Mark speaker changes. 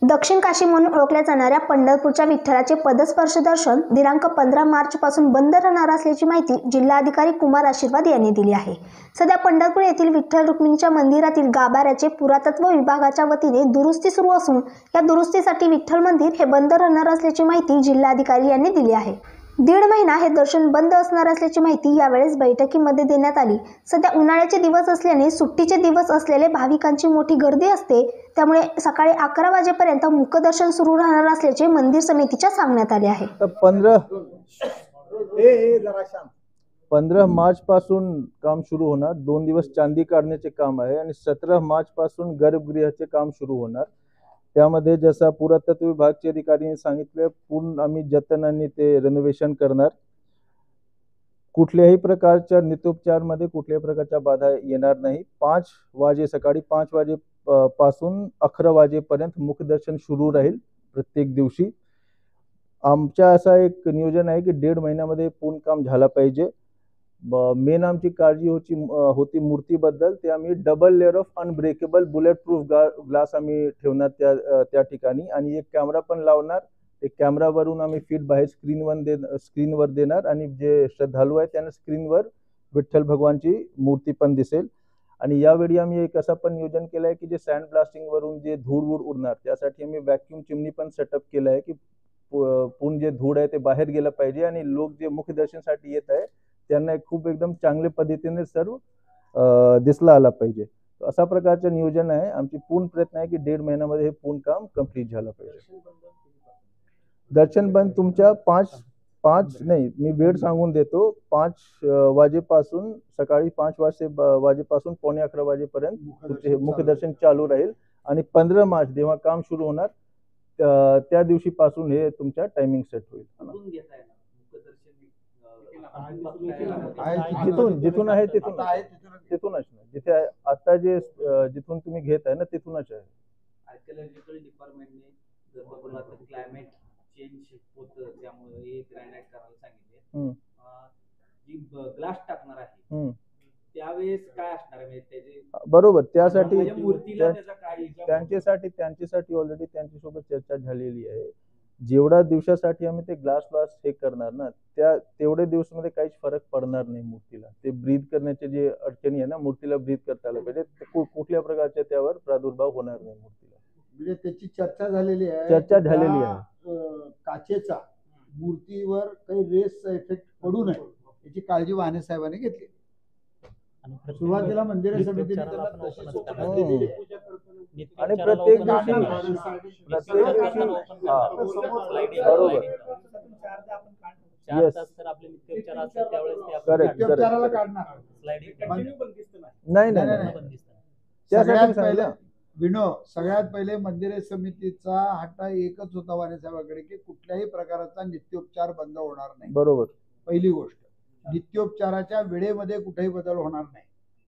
Speaker 1: दक्षिण काशी म्हणून ओळखल्या जाणाऱ्या पंढरपूरच्या विठ्ठलाचे पदस्पर्श दर्शन दिनांक 15 मार्च पासून बंद राहणार असल्याची माहिती जिल्हाधिकारी कुमार आशीर्वाद यांनी दिली आहे। सध्या पंढरपूर येथील विठ्ठल रुक्मिणीच्या मंदिरातील गाभाऱ्याचे पुरातत्व विभागाच्या वतीने दुरुस्ती सुरू असून या दुरुस्तीसाठी विठ्ठल मंदिर हे बंद राहणार असल्याची माहिती जिल्हाधिकारी यांनी दिली आहे। 1.5 महिना हे दर्शन बंद असणार असल्याची माहिती यावेळेस बैठकीमध्ये देण्यात आली। सध्या उन्हाळ्याचे दिवस असल्याने सुट्टीचे दिवस असलेले भाविकांची मोठी गर्दी असते, त्यामुळे सकाळी 11 वाजेपर्यंत मुखदर्शन सुरू राहणार असल्याचे मंदिर समितीच्या सांगण्यात आले आहे।
Speaker 2: 15 मार्च पासून काम सुरू होणार। 2 दिवस चांदी काढण्याचे काम आहे आणि 17 मार्च पासून गर्भगृहाचे काम सुरू होणार। त्यामध्ये जसा पुरातत्व विभागाचे अधिकाऱ्यांनी सांगितले, पूर्ण आम्ही जतनाने ते रेनोव्हेशन करणार। कुठल्याही प्रकारच्या नित्योपचार मध्ये कुठल्याही प्रकारच्या बाधा येणार नाही। 5 वाजे सकाळी 5 वाजे पासून 11 वाजेपर्यंत मुखदर्शन सुरू राहील प्रत्येक दिवशी। आमच्या असा एक नियोजन आहे की 1.5 महिन्यामध्ये पूर्ण काम झाला पाहिजे। मेन आमची काळजी होती मूर्तीबद्दल। ते आम्ही double layer of unbreakable bullet proof glass आम्ही ठेवणार त्या ठिकाणी आणि एक कॅमेरा पण लावणार। एक कॅमेरावरून आम्ही फीड बाहेर स्क्रीनवर देणार आणि जे श्रद्धाळू आहेत त्यांना स्क्रीनवर विठ्ठल भगवानची मूर्ती पण दिसेल। आणि यावेळी आम्ही एक असं पण नियोजन केलं आहे की जे सँड ब्लास्टिंग वरून जे धूळ उडणार त्यासाठी आम्ही व्हॅक्यूम चिमनी पण सेटअप केलं आहे की पूर्ण जे धूळ आहे ते बाहेर गेलं पाहिजे आणि लोक जे मुखदर्शनासाठी येत आहे त्यांना खूप एकदम चांगल्या पद्धतीने सर्व दिसला आला पाहिजे। अशा प्रकारचं नियोजन आहे। आमची पूर्ण प्रयत्न आहे की 1.5 महिन्यामध्ये हे पूर्ण काम कंप्लीट झालं पाहिजे। दर्शन बंद तुमच्या 5 नाही, मी वेळ सांगून देतो। 5 वाजेपासून सकाळी 5 वाजेपासून पावणे 11 वाजेपर्यंत मुखदर्शन चालू राहील आणि 15 मार्च जेव्हा काम सुरू होणार त्या दिवशी पासून हे तुमच्या टायमिंग सेट होईल। जिथून आहे तिथूनच जिथे आता जे जिथून तुम्ही घेत आहे ना तिथूनच आहे।
Speaker 3: आर्किओलॉजिकल डिपार्टमेंटने जर बघितलं तर क्लायमेट चेंज होतं त्यामुळे ग्रॅनाइट करायला सांगितले। जी ग्लास टाकणार आहे त्यावेळेस काय असणार आहे त्याचे
Speaker 2: बरोबर त्यासाठी
Speaker 3: मूर्तीला त्याचा काय
Speaker 2: त्यांच्यासाठी ऑलरेडी त्यांच्यासोबत चर्चा झालेली आहे। जेवढा दिवसासाठी आम्ही ते ग्लास हे करणार ना तेवढे दिवसामध्ये काहीच फरक पडणार नाही मूर्तीला। ते ब्रीथ करण्याचे जे अडचणी आहे ना मूर्तीला ब्रीथ करता आलं पाहिजे, कुठल्या प्रकारच्या त्यावर प्रादुर्भाव होणार नाही मूर्तीला।
Speaker 4: म्हणजे त्याची चर्चा झालेली आहे। काचेचा मूर्तीवर काही रेसचा इफेक्ट पडू नये याची काळजी वाहने साहेबांनी घेतली। सुरुवातीला मंदिर समितीने
Speaker 2: आणि प्रत्येक दिवशी बरोबर
Speaker 4: सगळ्यात पहिले मंदिर समितीचा हट्टा एकच होता वाणे साहेबांकडे की कुठल्याही प्रकारचा नित्योपचार बंद होणार नाही।
Speaker 2: बरोबर
Speaker 4: पहिली गोष्ट, नित्योपचाराच्या वेळेमध्ये कुठेही बदल होणार नाही।